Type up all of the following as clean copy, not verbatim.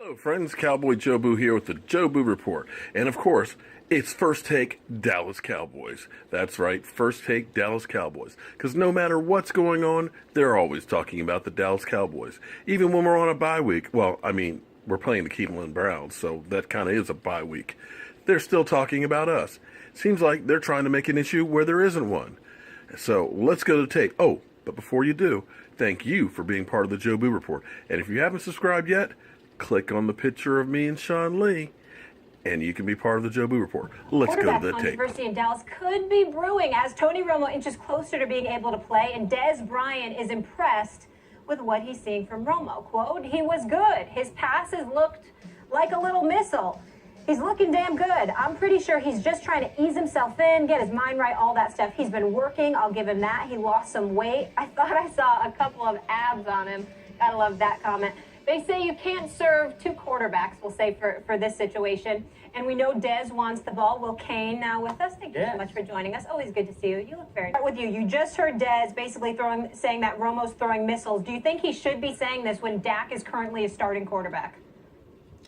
Hello friends, Cowboy Joe Boo here with the Joe Boo Report. And of course, it's First Take Dallas Cowboys. That's right, First Take Dallas Cowboys. Because no matter what's going on, they're always talking about the Dallas Cowboys. Even when we're on a bye week, well, I mean, we're playing the Cleveland Browns, so that kind of is a bye week. They're still talking about us. Seems like they're trying to make an issue where there isn't one. So let's go to the tape. Oh, but before you do, thank you for being part of the Joe Boo Report. And if you haven't subscribed yet, click on the picture of me and Sean Lee, and you can be part of the Joe Boo Report. Let's go to the tape. Controversy in Dallas could be brewing as Tony Romo inches closer to being able to play, and Dez Bryant is impressed with what he's seeing from Romo. Quote, "He was good. His passes looked like a little missile. He's looking damn good. I'm pretty sure he's just trying to ease himself in, get his mind right, all that stuff. He's been working. I'll give him that. He lost some weight. I thought I saw a couple of abs on him." Gotta love that comment. They say you can't serve two quarterbacks, we'll say, for this situation. And we know Dez wants the ball. Will Kane now with us? Thank you so much for joining us. Always good to see you. You look very nice. With you. You just heard Dez basically saying that Romo's throwing missiles. Do you think he should be saying this when Dak is currently a starting quarterback?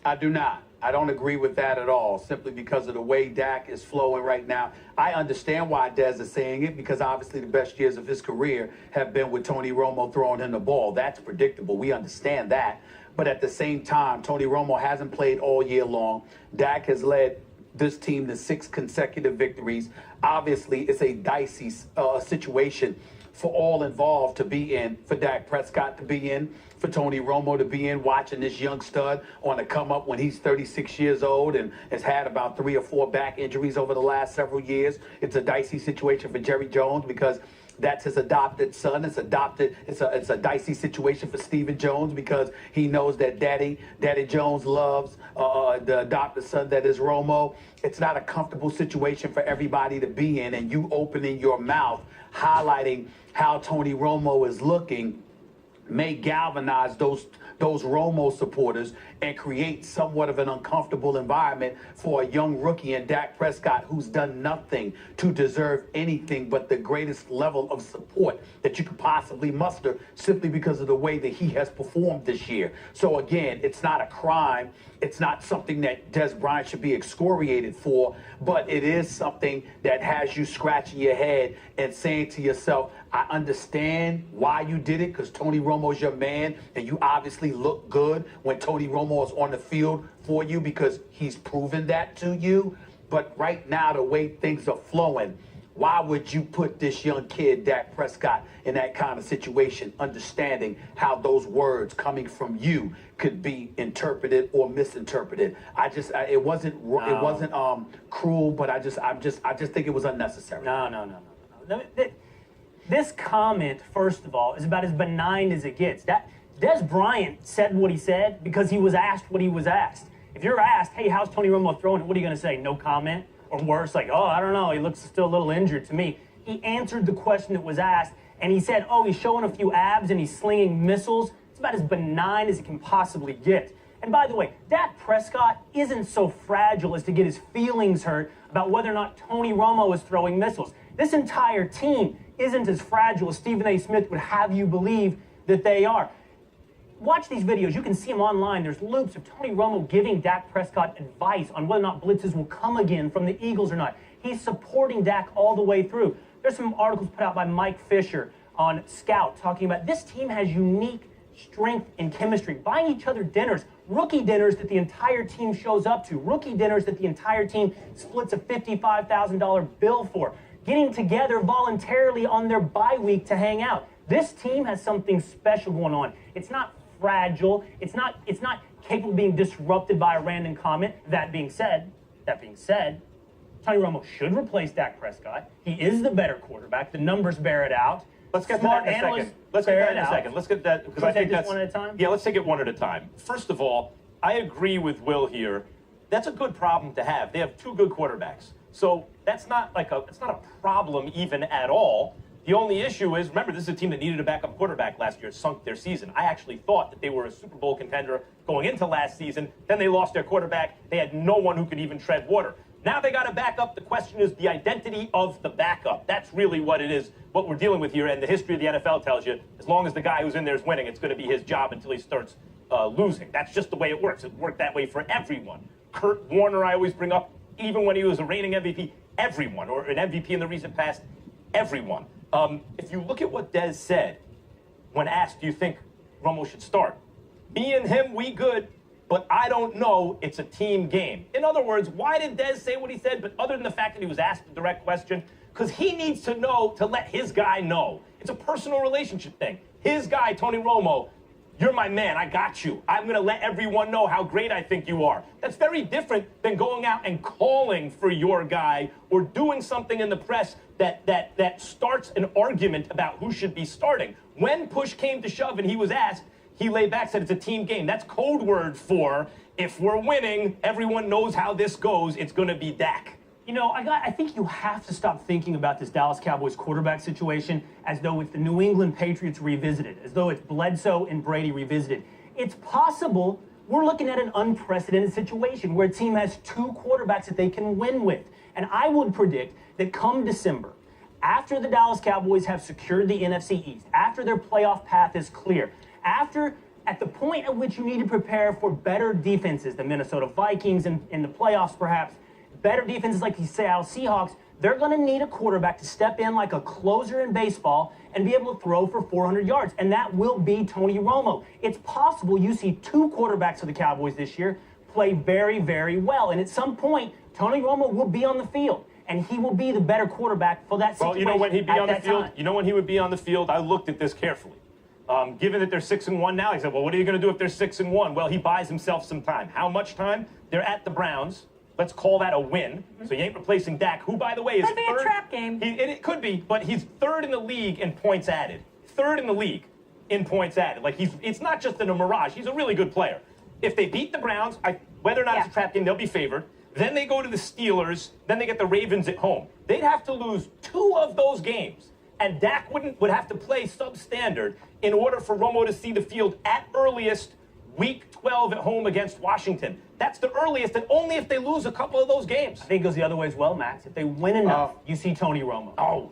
I do not. I don't agree with that at all, simply because of the way Dak is flowing right now. I understand why Dez is saying it, because obviously the best years of his career have been with Tony Romo throwing him the ball. That's predictable. We understand that. But at the same time, Tony Romo hasn't played all year long. Dak has led this team to 6 consecutive victories. Obviously, it's a dicey situation for all involved to be in, for Dak Prescott to be in, for Tony Romo to be in, watching this young stud on the come up when he's 36 years old and has had about 3 or 4 back injuries over the last several years. It's a dicey situation for Jerry Jones because that's his adopted son. It's a dicey situation for Stephen Jones because he knows that Daddy Jones loves the adopted son that is Romo. It's not a comfortable situation for everybody to be in, and you opening your mouth highlighting how Tony Romo is looking may galvanize those Romo supporters and create somewhat of an uncomfortable environment for a young rookie in Dak Prescott who's done nothing to deserve anything but the greatest level of support that you could possibly muster simply because of the way that he has performed this year. So again, it's not a crime. It's not something that Dez Bryant should be excoriated for, but it is something that has you scratching your head and saying to yourself, I understand why you did it because Tony Romo's your man and you obviously look good when Tony Romo is on the field for you because he's proven that to you. But right now, the way things are flowing, why would you put this young kid, Dak Prescott, in that kind of situation, understanding how those words coming from you could be interpreted or misinterpreted? It wasn't cruel, but I just think it was unnecessary. No. This comment, first of all, is about as benign as it gets. Dez Bryant said what he said because he was asked what he was asked. If you're asked, hey, how's Tony Romo throwing it? What are you going to say? No comment? Or worse, like, oh, I don't know, he looks still a little injured to me. He answered the question that was asked, and he said, oh, he's showing a few abs and he's slinging missiles. It's about as benign as it can possibly get. And by the way, Dak Prescott isn't so fragile as to get his feelings hurt about whether or not Tony Romo is throwing missiles. This entire team isn't as fragile as Stephen A. Smith would have you believe that they are. Watch these videos. You can see them online. There's loops of Tony Romo giving Dak Prescott advice on whether or not blitzes will come again from the Eagles or not. He's supporting Dak all the way through. There's some articles put out by Mike Fisher on Scout talking about this team has unique strength and chemistry, buying each other dinners, rookie dinners that the entire team shows up to, rookie dinners that the entire team splits a $55,000 bill for, getting together voluntarily on their bye week to hang out. This team has something special going on. It's not fragile. It's not capable of being disrupted by a random comment. That being said, Tony Romo should replace Dak Prescott. He is the better quarterback. The numbers bear it out. Let's get to that in a second. Let's get that in a second. Let's get that because I think that's one at a time. Yeah, let's take it one at a time. First of all, I agree with Will here. That's a good problem to have. They have 2 good quarterbacks. So it's not a problem even at all. The only issue is, remember, this is a team that needed a backup quarterback last year. It sunk their season. I actually thought that they were a Super Bowl contender going into last season. Then they lost their quarterback. They had no one who could even tread water. Now they got a backup. The question is the identity of the backup. That's really what it is, what we're dealing with here. And the history of the NFL tells you, as long as the guy who's in there is winning, it's going to be his job until he starts losing. That's just the way it works. It worked that way for everyone. Kurt Warner, I always bring up, even when he was a reigning MVP, everyone, or an MVP in the recent past, everyone. If you look at what Dez said when asked, do you think Romo should start? Me and him, we good, but I don't know. It's a team game. In other words, why did Dez say what he said? But other than the fact that he was asked a direct question, because he needs to know to let his guy know. It's a personal relationship thing. His guy, Tony Romo, you're my man. I got you. I'm going to let everyone know how great I think you are. That's very different than going out and calling for your guy or doing something in the press that starts an argument about who should be starting. When push came to shove and he was asked, he laid back, said it's a team game. That's code word for if we're winning, everyone knows how this goes. It's going to be Dak. You know, I think you have to stop thinking about this Dallas Cowboys quarterback situation as though it's the New England Patriots revisited, as though it's Bledsoe and Brady revisited. It's possible we're looking at an unprecedented situation where a team has two quarterbacks that they can win with. And I would predict that come December, after the Dallas Cowboys have secured the NFC East, after their playoff path is clear, at the point at which you need to prepare for better defenses, the Minnesota Vikings in the playoffs perhaps, better defenses like the Seattle Seahawks, they're going to need a quarterback to step in like a closer in baseball and be able to throw for 400 yards. And that will be Tony Romo. It's possible you see two quarterbacks for the Cowboys this year play very, very well. And at some point, Tony Romo will be on the field. And he will be the better quarterback for that situation. Well, you know when he'd be on the field? Time. You know when he would be on the field? I looked at this carefully. Given that they're 6-1 now, he said, well, what are you going to do if they're 6-1? Well, he buys himself some time. How much time? They're at the Browns. Let's call that a win. So you ain't replacing Dak, who, by the way, is could be third. A trap game. It could be, but he's third in the league in points added. Third in the league in points added. Like, it's not just in a mirage. He's a really good player. If they beat the Browns, whether or not it's a trap game, they'll be favored. Then they go to the Steelers. Then they get the Ravens at home. They'd have to lose 2 of those games. And Dak would have to play substandard in order for Romo to see the field at earliest Week 12 at home against Washington. That's the earliest, and only if they lose a couple of those games. I think it goes the other way as well, Max. If they win enough, you see Tony Romo. Oh.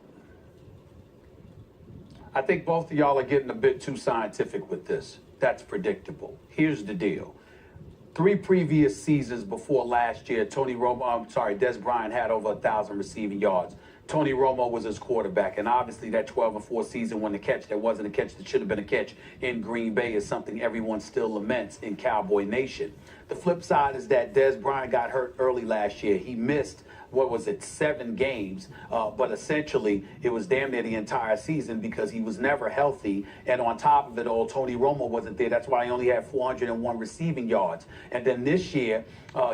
I think both of y'all are getting a bit too scientific with this. That's predictable. Here's the deal. 3 previous seasons before last year, Dez Bryant had over 1,000 receiving yards. Tony Romo was his quarterback, and obviously that 12-4 season when the catch that wasn't a catch that should have been a catch in Green Bay is something everyone still laments in Cowboy Nation. The flip side is that Dez Bryant got hurt early last year. He missed 7 games, but essentially it was damn near the entire season because he was never healthy, and on top of it all, Tony Romo wasn't there. That's why he only had 401 receiving yards. And then this year,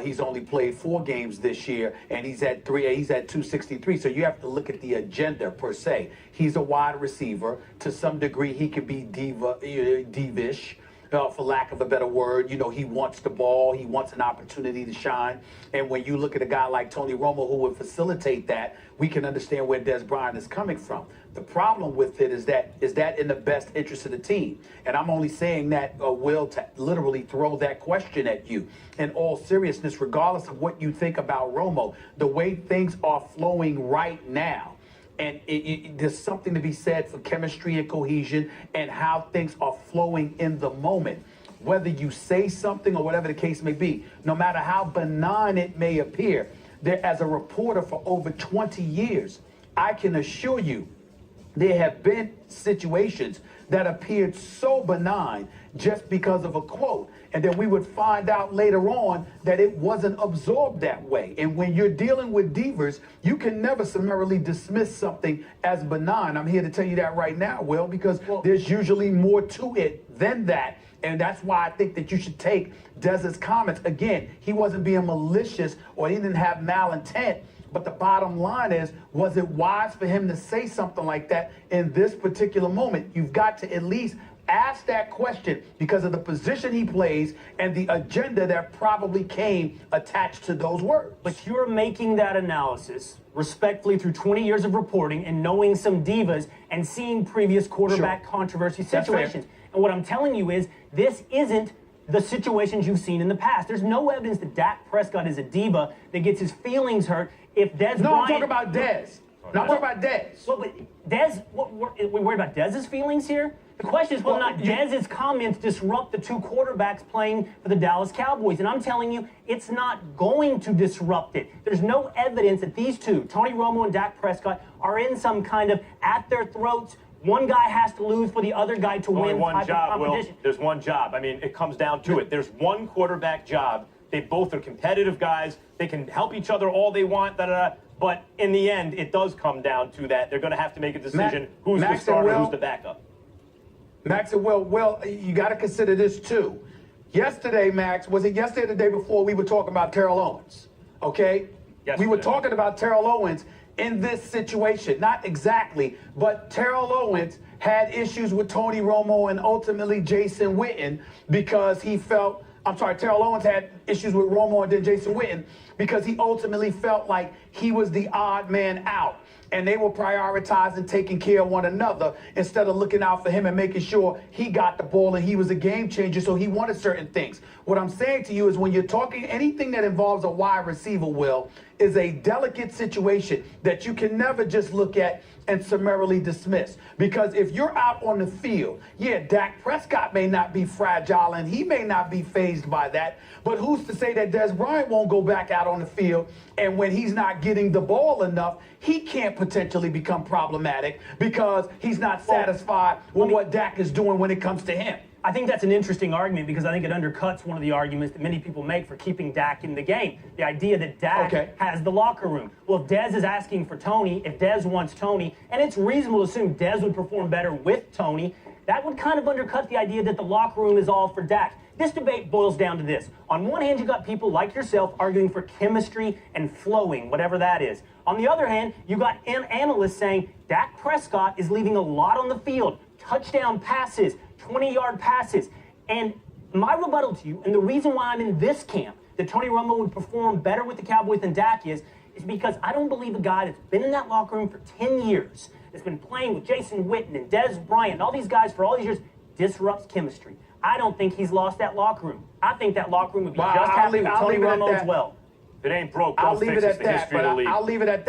he's only played 4 games this year, and he's at 263. So you have to look at the agenda per se. He's a wide receiver. To some degree, he can be divish. For lack of a better word, he wants the ball. He wants an opportunity to shine. And when you look at a guy like Tony Romo who would facilitate that, we can understand where Dez Bryant is coming from. The problem with it is that in the best interest of the team? And I'm only saying that, Will, to literally throw that question at you. In all seriousness, regardless of what you think about Romo, the way things are flowing right now, and there's something to be said for chemistry and cohesion and how things are flowing in the moment. Whether you say something or whatever the case may be, no matter how benign it may appear, as a reporter for over 20 years, I can assure you there have been situations that appeared so benign just because of a quote. And then we would find out later on that it wasn't absorbed that way. And when you're dealing with divas, you can never summarily dismiss something as benign. I'm here to tell you that right now, Will, because there's usually more to it than that. And that's why I think that you should take Dez's comments. Again, he wasn't being malicious or he didn't have malintent. But the bottom line is, was it wise for him to say something like that in this particular moment? You've got to at least ask that question because of the position he plays and the agenda that probably came attached to those words. But you're making that analysis respectfully through 20 years of reporting and knowing some divas and seeing previous quarterback controversy situations. And what I'm telling you is this isn't the situations you've seen in the past. There's no evidence that Dak Prescott is a diva that gets his feelings hurt if Dez Bryant... No, I'm talking about Dez. No, I'm talking about Dez. Well, but Dez, we're worried about Dez's feelings here? The question is whether or not Dez's comments disrupt the two quarterbacks playing for the Dallas Cowboys. And I'm telling you, it's not going to disrupt it. There's no evidence that these two, Tony Romo and Dak Prescott, are in some kind of at their throats. One guy has to lose for the other guy to Only win one type job, of competition. Will. There's one job. I mean, it comes down to it. There's one quarterback job. They both are competitive guys. They can help each other all they want. But in the end, it does come down to that. They're going to have to make a decision. Who's the starter, who's the backup? Max and Will, you got to consider this too. Yesterday, Max, was it yesterday or the day before we were talking about Terrell Owens? Okay? Yesterday. We were talking about Terrell Owens in this situation. Not exactly, but Terrell Owens had issues with Tony Romo and ultimately Jason Witten because he felt, Terrell Owens had issues with Romo and then Jason Witten because he ultimately felt like he was the odd man out. And they were prioritizing taking care of one another instead of looking out for him and making sure he got the ball and he was a game changer, so he wanted certain things. What I'm saying to you is when you're talking anything that involves a wide receiver, Will, is a delicate situation that you can never just look at and summarily dismiss. Because if you're out on the field, yeah, Dak Prescott may not be fragile and he may not be fazed by that, but who's to say that Dez Bryant won't go back out on the field and when he's not getting the ball enough, he can't potentially become problematic because he's not satisfied with what Dak is doing when it comes to him. I think that's an interesting argument because I think it undercuts one of the arguments that many people make for keeping Dak in the game. The idea that Dak has the locker room. Well, if Dez is asking for Tony, if Dez wants Tony, and it's reasonable to assume Dez would perform better with Tony, that would kind of undercut the idea that the locker room is all for Dak. This debate boils down to this. On one hand, you got people like yourself arguing for chemistry and flowing, whatever that is. On the other hand, you got analysts saying Dak Prescott is leaving a lot on the field. Touchdown passes, 20-yard passes. And my rebuttal to you, and the reason why I'm in this camp, that Tony Romo would perform better with the Cowboys than Dak is because I don't believe a guy that's been in that locker room for 10 years, that's been playing with Jason Witten and Dez Bryant and all these guys for all these years, disrupts chemistry. I don't think he's lost that locker room. I think that locker room would be just happy with Tony Romo as well. If it ain't broke, don't fix it. The history of the league. I'll leave it at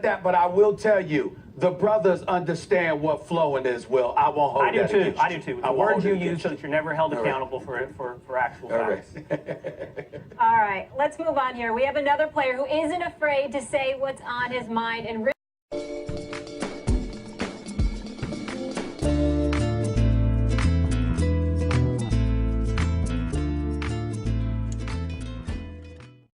that. But I will tell you, the brothers understand what flowing is, Will. I won't hold that against you. I do too. The words you use so that you're never held accountable for actual facts. All right, let's move on here. We have another player who isn't afraid to say what's on his mind and